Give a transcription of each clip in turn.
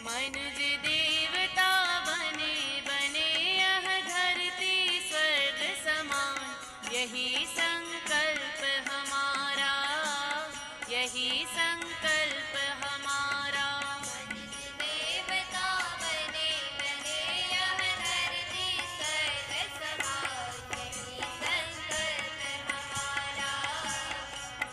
मनुज देवता बने बने यह धरती स्वर्ग समान, यही संकल्प हमारा, यही संकल्प हमारा। मनुज देवता बने बने यह धरती स्वर्ग समान, यही संकल्प हमारा,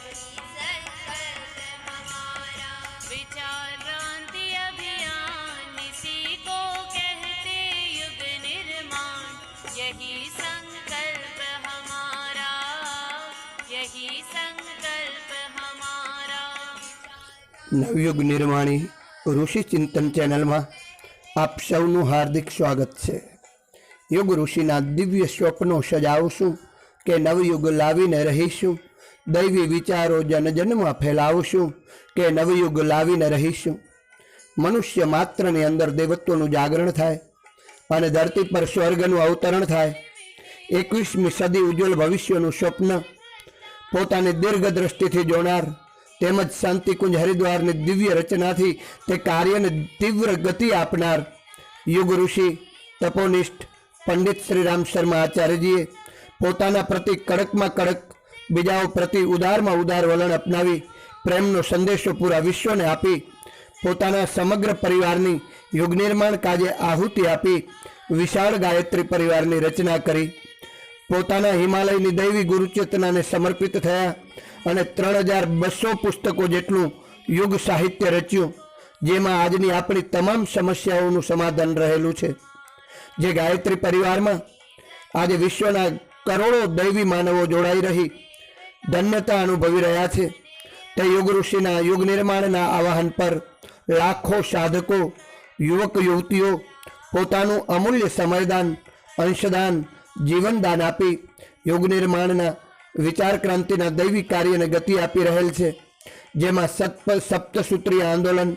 यही संकल्प हमारा। विचार क्रांति अभियान इसी को कहते युग निर्माण, यही संकल्प हमारा, यही संकल्प हमारा। नवयुग निर्माणी ऋषि चिंतन चैनल में आप सौનું हार्दिक स्वागत है। युग ऋषिना दिव्य स्वप्नों सजावशुं के नवयुग लावीने रहीशुं, दैवी विचारों जन जन में फैलावशुं के नवयुग लावीने रहीशुं। मनुष्य मात्रनी अंदर देवत्वनुं जागरण थाय अने धरती पर स्वर्गनुं अवतरण थाय। 21મી सदी उज्ज्वल भविष्यनुं स्वप्न पोतानी दीर्घदृष्टिथी जोनार તેમજ શાંતિકુંજ હરિદ્વારની દિવ્ય રચનાથી તે કાર્યને તીવ્ર ગતિ આપનાર યુગ ઋષિ તપોનિષ્ઠ પંડિત શ્રીરામ શર્મા આચાર્યજીએ પોતાના પ્રતિ કડકમાં કડક, બીજાઓ પ્રતિ ઉદારમાં ઉદાર વલણ અપનાવી પ્રેમનો સંદેશો પૂરા વિશ્વને આપી પોતાના સમગ્ર પરિવારની યુગ નિર્માણ કાજે આહુતિ આપી વિશાળ ગાયત્રી પરિવારની રચના કરી પોતાના હિમાલયની દૈવી ગુરુચેતનાને સમર્પિત થયા અને 3200 પુસ્તકો જેટલું યુગ સાહિત્ય રચ્યું, જેમાં આજની આપણી તમામ સમસ્યાઓનું સમાધાન રહેલું છે। જે ગાયત્રી પરિવારમાં આજે વિશ્વના કરોડો દૈવી માનવો જોડાઈ રહી ધન્યતા અનુભવી રહ્યા છે, તે યુગ ઋષિના યુગ નિર્માણના આવાહન પર લાખો સાધકો, યુવક યુવતીઓ પોતાનું અમૂલ્ય સમયદાન, અંશદાન, જીવનદાન આપી યુગ નિર્માણના विचार क्रांतिना दैवी कार्य ने गति आपी रहेल छे, जेमां सप्तसूत्रीय आंदोलन,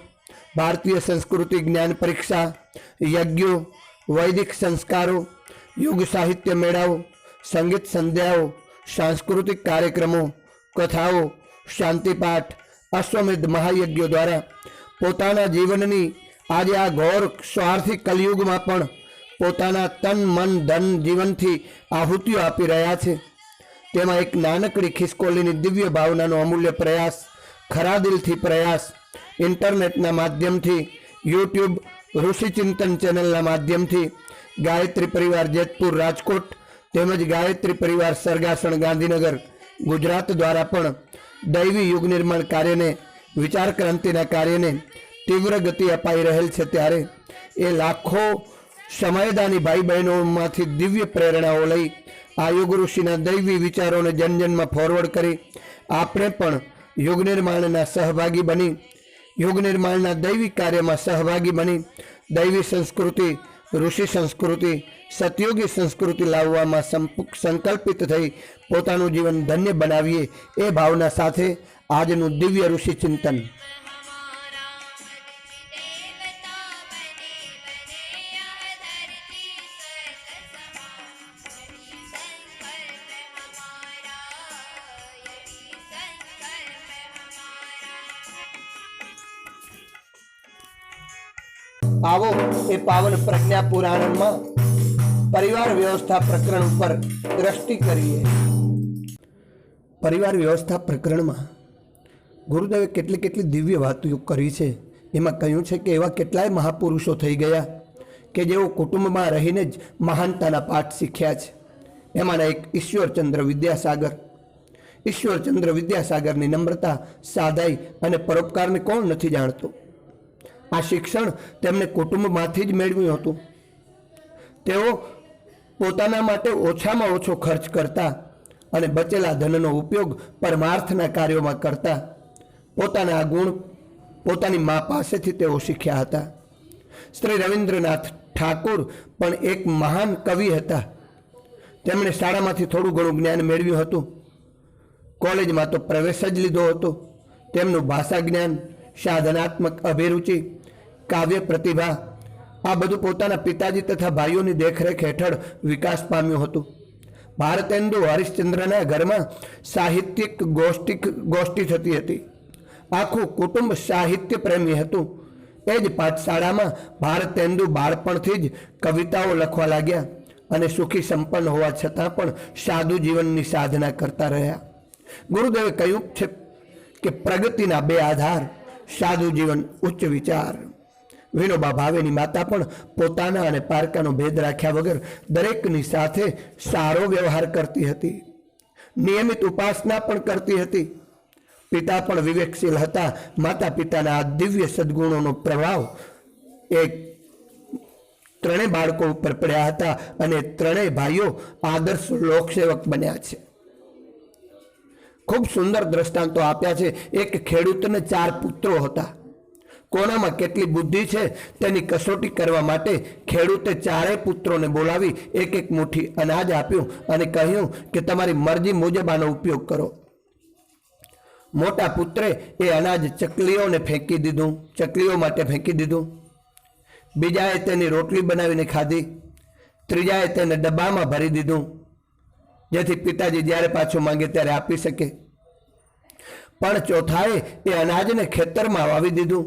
भारतीय संस्कृति ज्ञान परीक्षा, यज्ञों, वैदिक संस्कारों, युग साहित्य मेळाओं, संगीत संध्याओं, सांस्कृतिक कार्यक्रमों, कथाओं, शांतिपाठ, अश्वमेध महायज्ञों द्वारा पोताना जीवननी आज आ घोर स्वार्थी कलयुग में पण पोताना तन मन धन जीवनथी आहुतिओ आपी रह्या छे। तेमां एक नानकड़ी खिसकोलीनी दिव्य भावनानो अमूल्य प्रयास, खरा दिलथी प्रयास, इंटरनेटना माध्यमथी, यूट्यूब ऋषि चिंतन चेनलना माध्यमथी गायत्री परिवार जेतपुर राजकोट तेमज गायत्री परिवार सरगासण गांधीनगर गुजरात द्वारा पण दैवी युग निर्माण कार्यने, विचार क्रांतिना कार्यने तीव्र गति अपाई रहेल छे। त्यारे ए लाखों समयदानी भाई बहनोमांथी दिव्य प्रेरणाओ लई आ युग ऋषिना दैवी विचारों ने जन जन में फॉरवर्ड करी आपणे पण युग निर्माणना सहभागी बनी युग निर्माणना दैवी कार्य में सहभागी बनी दैवी संस्कृति, ऋषि संस्कृति, सतयुगी संस्कृति लाववामां संकल्पित थई पोतानुं जीवन धन्य बनावीए ए भावना साथे आजनुं दिव्य ऋषि चिंतन। आवो ए पावन प्रज्ञा पुराण में परिवार व्यवस्था प्रकरण पर दृष्टि करिए। परिवार व्यवस्था प्रकरण में गुरुदेवे केटली केटली दिव्य वातो करी छे। एमां कह्युं छे के एवा केटलाय महापुरुषो थई गया के जेओ कुटुंब में रहीने ज महानताना पाठ शीख्या छे। एमांना एक ईश्वरचंद्र विद्यासागर। ईश्वरचंद्र विद्यासागरनी नम्रता, सादाई अने परोपकारने कोण नथी जाणतो। आ शिक्षण तेमने कुटुंबमांथी ज मेळव्युं हतुं। तेओ पोताना माटे ओछामां ओछो खर्च करता अने बचेला धननो उपयोग परमार्थना कार्योमां करता। पोताना आ गुण पोतानी मां पासेथी तेओ शीख्या हता। श्री रविन्द्रनाथ ठाकुर पण एक महान कवि हता। तेमणे शाळामांथी थोडुं घणुं ज्ञान मेळव्युं हतुं। कॉलेजमां तो प्रवेश ज लीधो हतो। तेमनुं भाषा ज्ञान, साधनात्मक अभिरुचि, काव्य प्रतिभा आ बधुं पोताना पिताजी तथा भाईओनी देखरेख हेठळ विकास पाम्युं हतुं। भारतेन्दु हरिश्चंद्रना घरमां साहित्यिक गोष्ठी थती हती। आखुं कुटुंब साहित्य प्रेमी हतुं। એ જ પાઠશાળામાં ભારતેન્દુ બાળપણથી જ કવિતાઓ લખવા લાગ્યા અને સુખી સંપન્ન હોવા છતાં પણ સાદું જીવનની સાધના કરતા રહ્યા. ગુરુદેવે કહ્યું છે કે પ્રગતિના બે આધાર, સાદું જીવન, ઉચ્ચ વિચાર. વિનોબા ભાવેની માતા પણ પોતાના અને પારકાનો ભેદ રાખ્યા વગર દરેકની સાથે સારો વ્યવહાર કરતી હતી. નિયમિત ઉપાસના પણ કરતી હતી. પિતા પણ વિવેકશીલ હતા. માતા પિતાના આ દિવ્ય સદગુણોનો પ્રભાવ એ ત્રણેય બાળકો ઉપર પડ્યા હતા અને ત્રણેય ભાઈઓ આદર્શ લોકસેવક બન્યા છે. ખૂબ સુંદર દ્રષ્ટાંતો આપ્યા છે. એક ખેડૂતને 4 પુત્રો હતા. કોનામાં કેટલી બુદ્ધિ છે તેની કસોટી કરવા માટે ખેડૂતે 4 પુત્રોને બોલાવી એક એક મુઠ્ઠી અનાજ આપ્યું અને કહ્યું કે તમારી મરજી મુજબ આનો ઉપયોગ કરો. મોટા પુત્રે એ અનાજ ચકલીઓને ફેંકી દીધું, ચકલીઓ માટે ફેંકી દીધું. બીજાએ તેની રોટલી બનાવીને ખાધી. ત્રીજાએ તેને ડબ્બામાં ભરી દીધું જેથી પિતાજી જ્યારે પાછું માંગે ત્યારે આપી શકે. પણ ચોથાએ એ અનાજને ખેતરમાં વાવી દીધું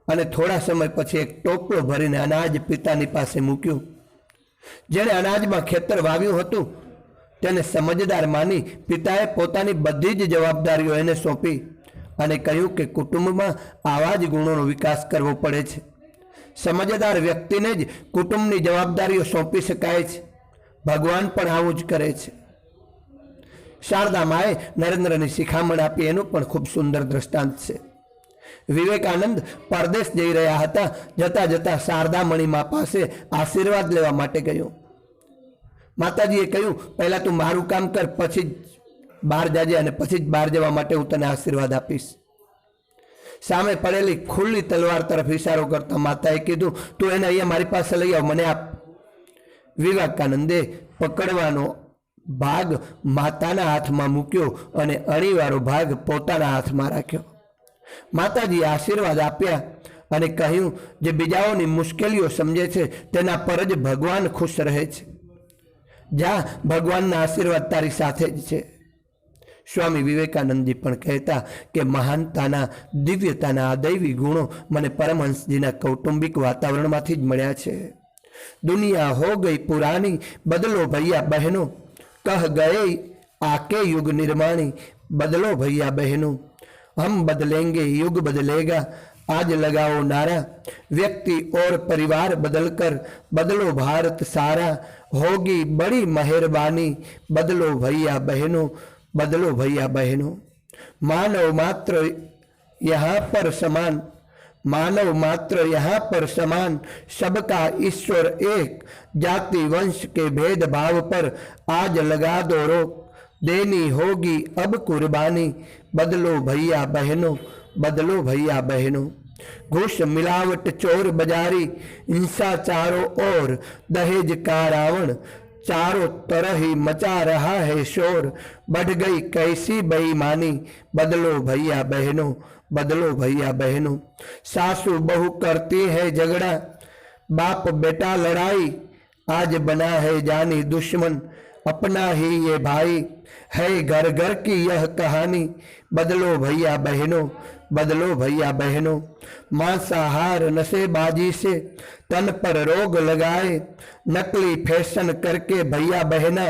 અને થોડા સમય પછી એક ટોપલો ભરીને અનાજ પિતાની પાસે મૂક્યું. જેણે અનાજમાં ખેતર વાવ્યું હતું તેને સમજદાર માની પિતાએ પોતાની બધી જ જવાબદારીઓ એને સોંપી અને કહ્યું કે કુટુંબમાં આવા જ ગુણોનો વિકાસ કરવો પડે છે. સમજદાર વ્યક્તિને જ કુટુંબની જવાબદારીઓ સોંપી શકાય છે. ભગવાન પણ આવું જ કરે છે. શારદા માએ નરેન્દ્રની શિખામણ આપી એનું પણ ખૂબ સુંદર દ્રષ્ટાંત છે. વિવેકાનંદ પરદેશ જઈ રહ્યા હતા. જતા જતા શારદા મણીમા પાસે આશીર્વાદ લેવા માટે ગયો. માતાજીએ કહ્યું, પહેલા તું મારું કામ કર, પછી જ બહાર જાજે અને પછી જ બહાર જવા માટે હું તને આશીર્વાદ આપીશ. સામે પડેલી ખુલ્લી તલવાર તરફ ઇશારો કરતા માતાએ કીધું, તું એને અહીંયા મારી પાસે લઈ આવ, મને આપ. વિવેકાનંદે પકડવાનો ભાગ માતાના હાથમાં મૂક્યો અને અણીવાળો ભાગ પોતાના હાથમાં રાખ્યો. માતાજીએ આશીર્વાદ આપ્યા અને કહ્યું, જે બીજાઓની મુશ્કેલીઓ સમજે છે તેના પર જ ભગવાન ખુશ રહે છે. જા, ભગવાનના આશીર્વાદ તારી સાથે જ છે. સ્વામી વિવેકાનંદજી પણ કહેતા કે મહાનતાના, દિવ્યતાના આ દૈવી ગુણો મને પરમહંસજીના કૌટુંબિક વાતાવરણમાંથી જ મળ્યા છે. दुनिया हो गई पुरानी, बदलो भैया बहनों, कह गए आके युग निर्माणी, बदलो भैया बहनों, हम बदलेंगे युग बदलेगा, आज लगाओ नारा, व्यक्ति और परिवार बदलकर बदलो भारत सारा, होगी बड़ी मेहरबानी, बदलो भैया बहनों, बदलो भैया बहनों। मानव मात्र यहाँ पर समान, मानव मात्र यहाँ पर समान, सबका ईश्वर एक, जाति वंश के भेदभाव पर आज लगा दो रोक, देनी होगी अब कुर्बानी, बदलो भैया बहनों, बदलो भैया बहनों। घूस मिलावट चोर बाजारी, हिंसा चारों ओर, दहेज का रावण, चारों तरह ही मचा रहा है शोर, बढ़ गई कैसी बेईमानी, बदलो भैया बहनों, बदलो भैया बहनों। सासू बहू करती है झगड़ा, बाप बेटा लड़ाई, आज बना है जानी दुश्मन, अपना ही ये भाई, है घर घर की यह कहानी, बदलो भैया बहनों, बदलो भैया बहनों। मांसाहार नशेबाजी से तन पर रोग लगाए, नकली फैशन करके भैया बहना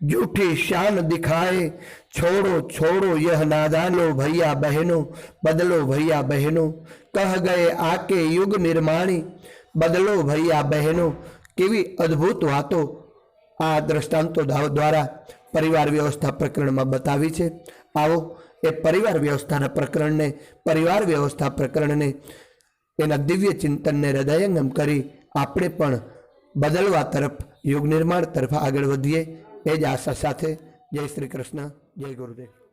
झूठी शान दिखाए, छोड़ो छोड़ो यह नादानो भैया बहनों, बदलो भैया बहनों। कह गए आके युग निर्माणी, बदलो भैया बहनों। केवी अद्भुत वातो आ दृष्टांतो द्वारा परिवार व्यवस्था प्रकरण में बतावी छे। आवो ए परिवार व्यवस्था प्रकरण ने, परिवार व्यवस्था प्रकरण ने एना दिव्य चिंतन ने हृदयंगम करी आपणे पण बदलवा तरफ, युग निर्माण तरफ आगळ वधीए, ए ज आशा साथे। जय श्री कृष्ण, जय गुरुदेव।